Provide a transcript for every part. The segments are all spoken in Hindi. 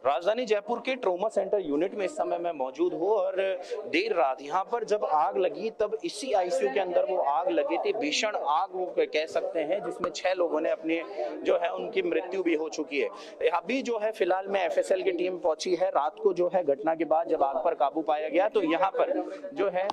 राजधानी जयपुर के ट्रॉमा सेंटर यूनिट में इस समय मैं मौजूद हूँ और देर रात यहाँ पर जब आग लगी तब इसी आईसीयू के अंदर वो आग लगी थी। भीषण आग वो कह सकते हैं, जिसमें 6 लोगों ने अपनी जो है उनकी मृत्यु भी हो चुकी है। अभी जो है फिलहाल में एफएसएल की टीम पहुंची है। रात को जो है घटना के बाद जब आग पर काबू पाया गया तो यहाँ पर जो है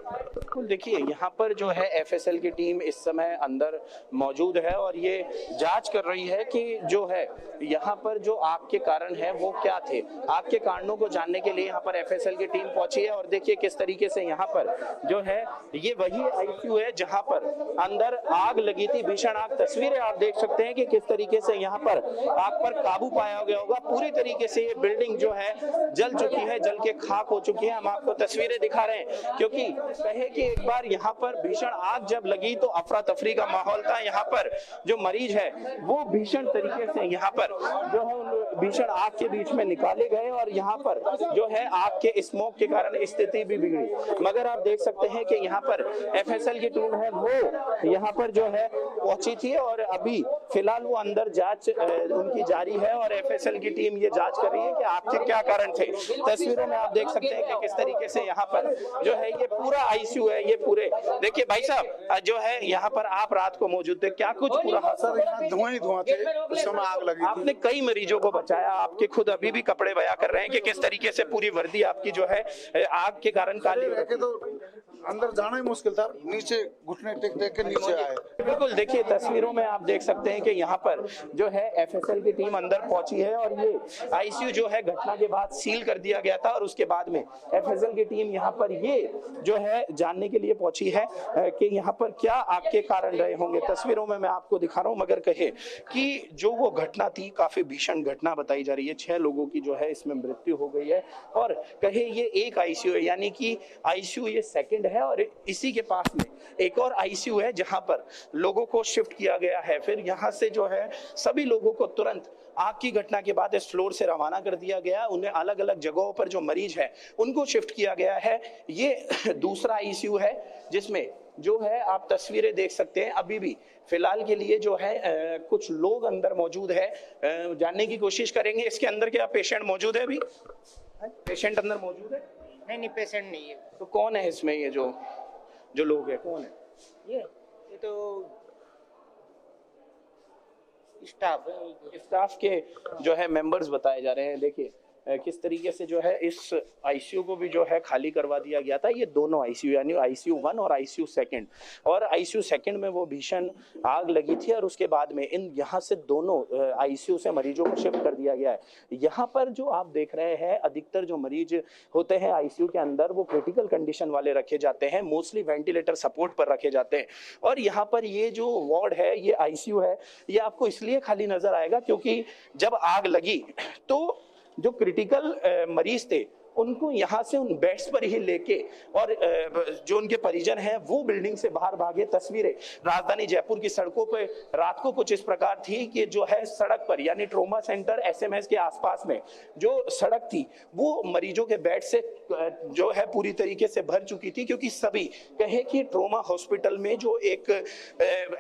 बिल्कुल देखिए यहाँ पर जो है एफएसएल की टीम इस समय अंदर मौजूद है और ये जांच कर रही है कि जो है यहाँ पर जो आग के कारण है वो क्या थे। आग के कारणों को जानने के लिए यहाँ पर एफएसएल की टीम पहुंची है और देखिए किस तरीके से यहाँ पर जो है ये वही आईसीयू है जहाँ पर अंदर आग लगी थी, भीषण आग। तस्वीरें आप देख सकते हैं कि किस तरीके से यहाँ पर आग पर काबू पाया गया होगा। पूरी तरीके से ये बिल्डिंग जो है जल चुकी है, जल के खाक हो चुकी है। हम आपको तस्वीरें दिखा रहे हैं क्योंकि कहे कि एक बार यहाँ पर भीषण आग जब लगी तो अफरा तफरी का माहौल था। यहाँ पर जो मरीज है वो भीषण तरीके से यहाँ पर जो है भीषण आग के बीच में निकाले गए और यहाँ पर जो है आग के स्मोक के कारण स्थिति भी बिगड़ी। मगर आप देख सकते हैं कि यहाँ पर एफएसएल की टीम है वो यहाँ पर जो है पहुंची थी और अभी फिलहाल वो अंदर जांच उनकी जारी है और एफएसएल की टीम ये जांच कर रही है कि आग के क्या कारण थे। तस्वीरों में आप देख सकते हैं कि किस तरीके से यहाँ पर जो है ये पूरा आईसीयू है। ये पूरे देखिए भाई साहब जो है यहाँ पर आप रात को मौजूद थे, क्या कुछ पूरा सर यहाँ धुआं ही धुआं थे, उस समय आग लगी थी। आपने कई मरीजों को बचाया, आपके खुद अभी भी कपड़े बया कर रहे हैं कि किस तरीके से पूरी वर्दी आपकी जो है आग के कारण काली हो गई। तो अंदर जाना ही मुश्किल था, नीचे घुटने टेक टेक के नीचे आए। बिल्कुल देखिए तस्वीरों में आप देख सकते हैं कि यहाँ पर जो है एफएसएल की टीम अंदर पहुंची है और ये आईसीयू जो है घटना के बाद सील कर दिया गया था और उसके बाद में एफएसएल की टीम यहाँ पर ये जो है जानने के लिए पहुंची है कि यहाँ पर क्या आग के कारण रहे होंगे। तस्वीरों में मैं आपको दिखा रहा हूँ। मगर कहे कि जो वो घटना थी काफी भीषण घटना बताई जा रही है। 6 लोगों की जो है इसमें मृत्यु हो गई है और कहे ये एक आईसीयू है, यानी कि आईसीयू ये सेकंड है और इसी के पास में एक और आईसीयू है जहां पर लोगों को शिफ्ट किया गया है। फिर यहां से जो है सभी लोगों को तुरंत आग की घटना के बाद इस फ्लोर से रवाना कर दिया गया। उन्हें अलग अलग जगहों पर जो मरीज है उनको शिफ्ट किया गया है। ये दूसरा आईसीयू है जिसमें जो है आप तस्वीरें देख सकते हैं। अभी भी फिलहाल के लिए जो है कुछ लोग अंदर मौजूद है, जानने की कोशिश करेंगे इसके अंदर क्या पेशेंट मौजूद है। अभी पेशेंट अंदर मौजूद है? नहीं पेशेंट नहीं है। तो कौन है इसमें ये जो लोग हैं कौन है? ये तो स्टाफ के जो है मेंबर्स बताए जा रहे हैं। देखिए किस तरीके से जो है इस आईसीयू को भी जो है खाली करवा दिया गया था। ये दोनों आईसीयू यानी आईसीयू 1 और आईसीयू 2 और आईसीयू 2 में वो भीषण आग लगी थी और उसके बाद में इन यहाँ से दोनों आईसीयू से मरीजों को शिफ्ट कर दिया गया है। यहाँ पर जो आप देख रहे हैं अधिकतर जो मरीज होते हैं आईसीयू के अंदर वो क्रिटिकल कंडीशन वाले रखे जाते हैं, मोस्टली वेंटिलेटर सपोर्ट पर रखे जाते हैं। और यहाँ पर ये जो वार्ड है ये आईसीयू है, ये आपको इसलिए खाली नजर आएगा क्योंकि जब आग लगी तो जो क्रिटिकल मरीज थे उनको यहाँ से उन बेड्स पर ही लेके और जो उनके परिजन हैं वो बिल्डिंग से बाहर भागे। तस्वीरें राजधानी जयपुर की सड़कों पर रात को कुछ इस प्रकार थी कि जो है सड़क पर यानी ट्रॉमा सेंटर एसएमएस के आसपास में जो सड़क थी वो मरीजों के बेड से जो है पूरी तरीके से भर चुकी थी। क्योंकि सभी कहे कि ट्रॉमा हॉस्पिटल में जो एक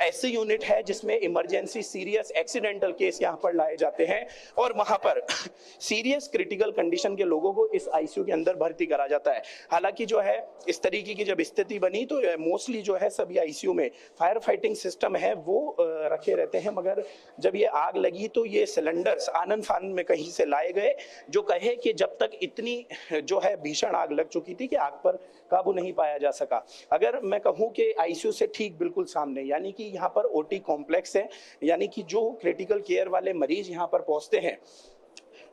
ऐसी यूनिट है जिसमें इमरजेंसी सीरियस एक्सीडेंटल केस यहाँ पर लाए जाते हैं और वहां पर सीरियस क्रिटिकल कंडीशन के लोगों को इस आईसीयू के अंदर भर्ती करा जाता है। हालांकि जो है इस तरीके की जब स्थिति बनी तो मोस्टली जो है सभी आईसीयू में फायर फाइटिंग सिस्टम है वो रखे रहते हैं। मगर जब ये आग लगी तो ये सिलेंडर्स आनन फानन में कहीं से लाए गए, जो कहे कि जब तक इतनी जो है भीषण आग लग चुकी थी कि आग पर काबू नहीं पाया जा सका। अगर मैं कहूं कि आईसीयू से ठीक बिल्कुल सामने यानी कि यहाँ पर ओटी कॉम्प्लेक्स है, यानी कि जो क्रिटिकल केयर वाले मरीज यहाँ पर पहुंचते हैं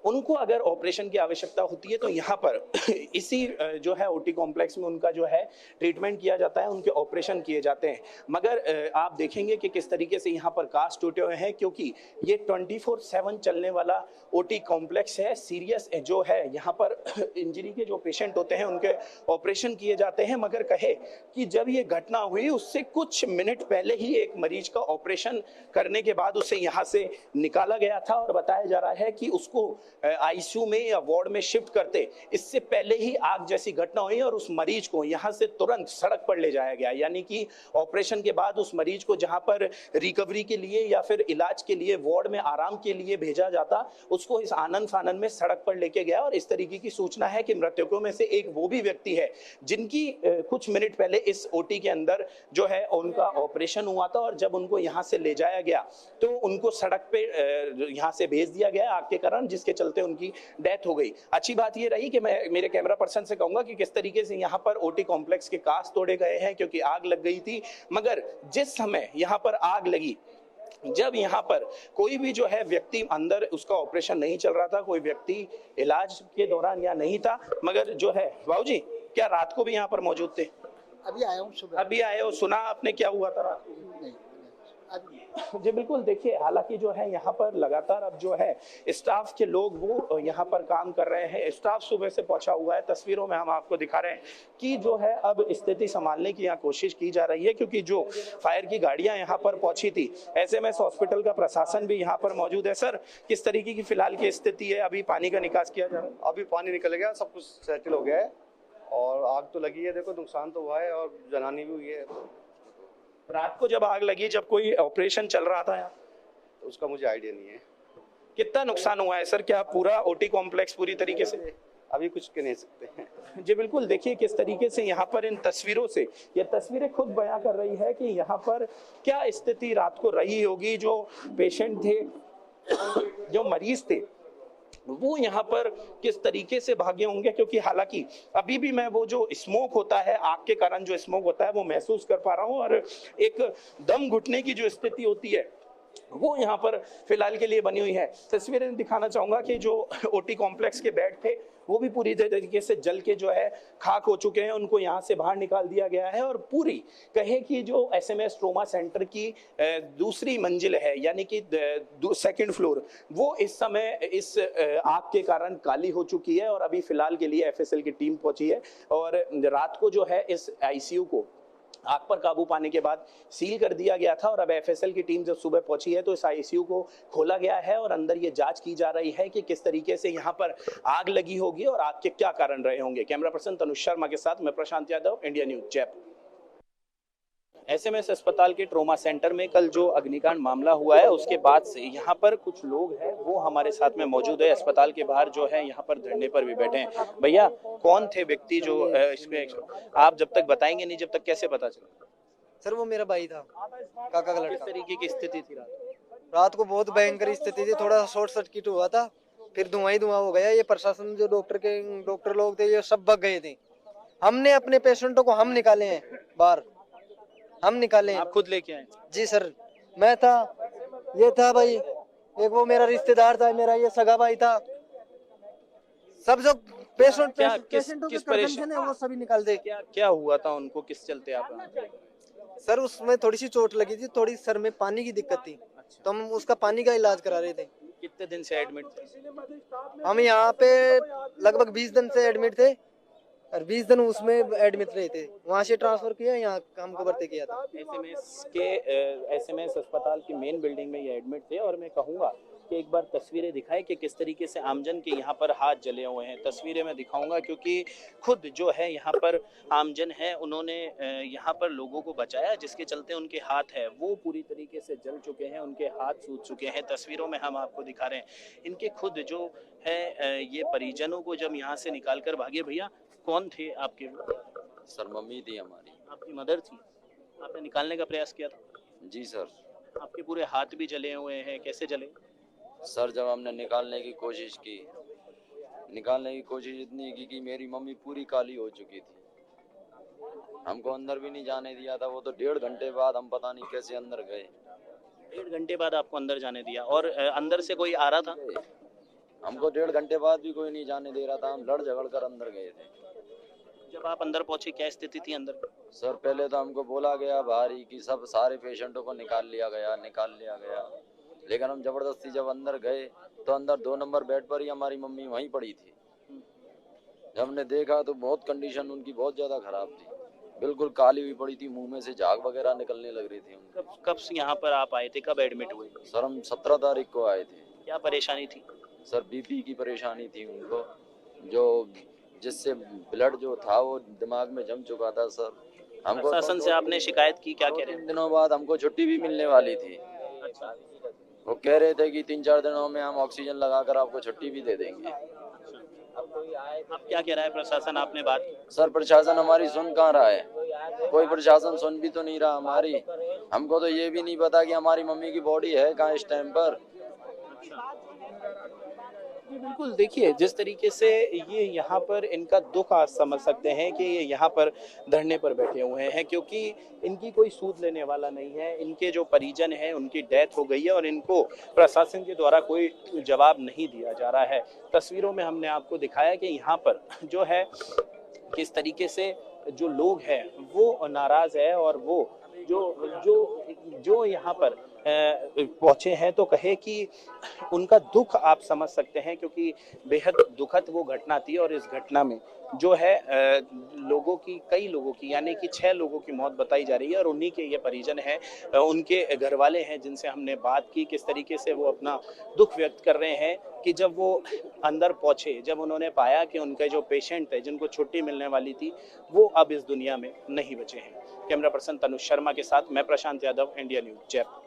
उनको अगर ऑपरेशन की आवश्यकता होती है तो यहाँ पर इसी जो है ओटी कॉम्प्लेक्स में उनका जो है ट्रीटमेंट किया जाता है, उनके ऑपरेशन किए जाते हैं। मगर आप देखेंगे कि किस तरीके से यहाँ पर कास्ट टूटे हुए हैं क्योंकि ये 24/7 चलने वाला ओटी कॉम्प्लेक्स है। सीरियस जो है यहाँ पर इंजरी के जो पेशेंट होते हैं उनके ऑपरेशन किए जाते हैं। मगर कहे कि जब ये घटना हुई उससे कुछ मिनट पहले ही एक मरीज का ऑपरेशन करने के बाद उसे यहाँ से निकाला गया था और बताया जा रहा है कि उसको आईसीयू में या वार्ड में शिफ्ट करते, इससे पहले ही आग जैसी घटना हुई और उस मरीज को यहां से तुरंत सड़क पर ले जाया गया। यानी कि ऑपरेशन के बाद उस मरीज को जहां पर रिकवरी के लिए या फिर इलाज के लिए वार्ड में आराम के लिए भेजा जाता, उसको इस आनंद फानन में सड़क पर लेके गया। और इस तरीके की सूचना है कि मृतकों में से एक वो भी व्यक्ति है जिनकी कुछ मिनट पहले इस ओटी के अंदर जो है उनका ऑपरेशन हुआ था, और जब उनको यहां से ले जाया गया तो उनको सड़क पे यहां से भेज दिया गया आग के कारण, जिसके चलते उनकी डेथ हो गई। अच्छी बात ये रही कि मैं मेरे कैमरा पर्सन से कहूंगा कि किस तरीके से यहां पर ओटी कॉम्प्लेक्स के कांच तोड़े गए हैं, क्योंकि आग लग गई थी। मगर जिस समय यहां पर आग लगी, जब यहाँ पर कोई भी जो है व्यक्ति अंदर, उसका ऑपरेशन नहीं चल रहा था, कोई व्यक्ति इलाज के दौरान या नहीं था, मगर जो है बाबूजी क्या रात को भी यहाँ पर मौजूद थे? अभी आया हूँ सुबह। अभी आए हो, सुना आपने क्या हुआ था रात को? नहीं, अभी जी बिल्कुल, देखिए हालांकि जो है यहाँ पर लगातार अब जो है स्टाफ के लोग वो यहाँ पर काम कर रहे हैं। स्टाफ सुबह से पहुंचा हुआ है। तस्वीरों में हम आपको दिखा रहे हैं कि जो है अब स्थिति संभालने की यहाँ कोशिश की जा रही है, क्योंकि जो फायर की गाड़ियां यहाँ पर पहुंची थी, एसएमएस हॉस्पिटल का प्रशासन भी यहाँ पर मौजूद है। सर, किस तरीके की फिलहाल की स्थिति है? अभी पानी का निकास किया जा रहा है? अभी पानी निकल गया, सब कुछ सेटल हो गया है और आग तो लगी है। देखो नुकसान तो हुआ है और जलानी भी हुई है। रात को जब आग लगी, जब कोई ऑपरेशन चल रहा था यहाँ, तो उसका मुझे आइडिया नहीं है। कितना नुकसान हुआ है सर? क्या पूरा ओटी कॉम्प्लेक्स पूरी तरीके से? अभी कुछ कह नहीं सकते हैं। जी बिल्कुल, देखिए किस तरीके से यहाँ पर इन तस्वीरों से, ये तस्वीरें खुद बयां कर रही है कि यहाँ पर क्या स्थिति रात को रही होगी। जो पेशेंट थे, जो मरीज थे, वो यहाँ पर किस तरीके से भागे होंगे, क्योंकि हालांकि अभी भी मैं वो जो स्मोक होता है, आग के कारण जो स्मोक होता है, वो महसूस कर पा रहा हूँ। और एक दम घुटने की जो स्थिति होती है वो यहाँ पर फिलहाल के लिए बनी हुई है। तस्वीरें दिखाना चाहूंगा कि जो ओटी कॉम्प्लेक्स के बेड थे वो भी पूरी तरीके से जल के जो है खाक हो चुके हैं। उनको यहाँ से बाहर निकाल दिया गया है और पूरी कहे कि जो एसएमएस ट्रोमा सेंटर की दूसरी मंजिल है, यानी कि सेकंड फ्लोर, वो इस समय इस आग के कारण काली हो चुकी है। और अभी फिलहाल के लिए एफएसएल की टीम पहुंची है और रात को जो है इस आईसीयू को आग पर काबू पाने के बाद सील कर दिया गया था। और अब एफएसएल की टीम जब सुबह पहुंची है तो इस आईसीयू को खोला गया है और अंदर ये जांच की जा रही है कि किस तरीके से यहाँ पर आग लगी होगी और आग के क्या कारण रहे होंगे। कैमरा पर्सन तनुष शर्मा के साथ मैं Prashant Yadav, India news, Jaipur. SMS अस्पताल के ट्रोमा सेंटर में कल जो अग्निकांड मामला हुआ है, उसके बाद से यहाँ पर कुछ लोग हैं वो हमारे साथ में मौजूद है। अस्पताल के बाहर जो है यहाँ पर धरने पर भी बैठे हैं। भैया, कौन थे व्यक्ति जो इसमें, आप जब तक बताएंगे नहीं, जब तक कैसे पता चला? सर वो मेरा भाई था, काका का किस लड़का। तरीके की स्थिति थी रात को बहुत भयंकर स्थिति थी, थोड़ा शॉर्ट सर्किट हुआ था, फिर धुआं ही धुआं हो गया। ये प्रशासन, जो डॉक्टर लोग थे, ये सब भग गए थे। हमने अपने पेशेंटों को हम निकाले हैं बाहर, हम निकाले हैं। आप खुद लेके आए? जी सर, मैं था, ये था भाई, एक वो मेरा रिश्तेदार था, मेरा ये सगा भाई था। सब जो पेशेंटों के कंडीशन है वो सभी निकाल दे। क्या हुआ था उनको, किस चलते आप? सर उसमें थोड़ी सी चोट लगी थी, थोड़ी सर में पानी की दिक्कत थी, तो हम उसका पानी का इलाज करा रहे थे। कितने दिन से एडमिट थे? हम यहाँ पे लगभग 20 दिन से एडमिट थे और 20 दिन उसमें एडमिट रहे थे। वहाँ से ट्रांसफर किया, यहाँ हमको भर्ती किया था। एसएमएस अस्पताल की मेन बिल्डिंग में ये एडमिट थे। और मैं कहूँगा कि एक बार तस्वीरें दिखाएं कि किस तरीके से आमजन के यहाँ पर हाथ जले हुए हैं। तस्वीरें मैं दिखाऊंगा क्योंकि खुद जो है यहाँ पर आमजन है, उन्होंने यहाँ पर लोगों को बचाया, जिसके चलते उनके हाथ है वो पूरी तरीके से जल चुके हैं, उनके हाथ सूज चुके हैं। तस्वीरों में हम आपको दिखा रहे हैं। इनके खुद जो है ये परिजनों को जब यहाँ से निकाल कर भागे। भैया, कौन थे आपके? सर मम्मी थी हमारी। आपकी मदर थी? आपने निकालने का प्रयास किया था? जी सर। आपके पूरे हाथ भी जले हुए हैं, कैसे जले? सर जब हमने निकालने की कोशिश की इतनी की कि मेरी मम्मी पूरी काली हो चुकी थी। हमको अंदर भी नहीं जाने दिया था। वो तो 1.5 घंटे बाद हम पता नहीं कैसे अंदर गए। 1.5 घंटे बाद आपको अंदर जाने दिया? और अंदर से कोई आ रहा था? हमको 1.5 घंटे बाद भी कोई नहीं जाने दे रहा था। हम लड़ झगड़ कर अंदर गए थे। जब आप अंदर पहुंचे क्या स्थिति थी अंदर? सर पहले तो हमको बोला गया बाहर ही कि सब सारे पेशेंटों को निकाल लिया गया। लेकिन हम जबरदस्ती जब अंदर गए तो अंदर 2 नंबर बेड पर ही हमारी मम्मी वहीं पड़ी थी। जब हमने देखा तो बहुत कंडीशन उनकी बहुत ज्यादा खराब थी, बिल्कुल काली हुई पड़ी थी, मुंह में से झाग वगैरह निकलने लग रही थी उनकी। कब यहाँ पर आप आए थे, कब एडमिट हुए? सर हम 17 तारीख को आए थे। क्या परेशानी थी? सर बीपी की परेशानी थी उनको, जो जिससे ब्लड जो था वो दिमाग में जम चुका था सर। हमको प्रशासन से आपने शिकायत की, क्या कह रहे 2-3 दिनों बाद हमको छुट्टी भी मिलने वाली थी। वो कह रहे थे कि 3-4 दिनों में हम ऑक्सीजन लगाकर आपको छुट्टी भी दे देंगे। अब क्या कह रहा है प्रशासन, आपने बात की? सर प्रशासन हमारी सुन कहाँ रहा है, कोई प्रशासन सुन भी तो नहीं रहा हमारी। हमको तो ये भी नहीं पता कि हमारी मम्मी की बॉडी है कहाँ इस टाइम पर। जी बिल्कुल, देखिए जिस तरीके से ये यहाँ पर इनका दुख आप समझ सकते हैं कि ये यहाँ पर धरने पर बैठे हुए हैं, क्योंकि इनकी कोई सूद लेने वाला नहीं है। इनके जो परिजन हैं उनकी डेथ हो गई है और इनको प्रशासन के द्वारा कोई जवाब नहीं दिया जा रहा है। तस्वीरों में हमने आपको दिखाया कि यहाँ पर जो है किस तरीके से जो लोग हैं वो नाराज है, और वो जो जो जो यहाँ पर पहुंचे हैं तो कहे कि उनका दुख आप समझ सकते हैं, क्योंकि बेहद दुखद वो घटना थी। और इस घटना में जो है कई लोगों की यानी कि 6 लोगों की मौत बताई जा रही है, और उन्हीं के ये परिजन हैं, उनके घर वाले हैं जिनसे हमने बात की। किस तरीके से वो अपना दुख व्यक्त कर रहे हैं कि जब वो अंदर पहुंचे, जब उन्होंने पाया कि उनके जो पेशेंट थे जिनको छुट्टी मिलने वाली थी वो अब इस दुनिया में नहीं बचे हैं। कैमरा पर्सन तनुष शर्मा के साथ मैं प्रशांत यादव, इंडिया न्यूज, जयपुर।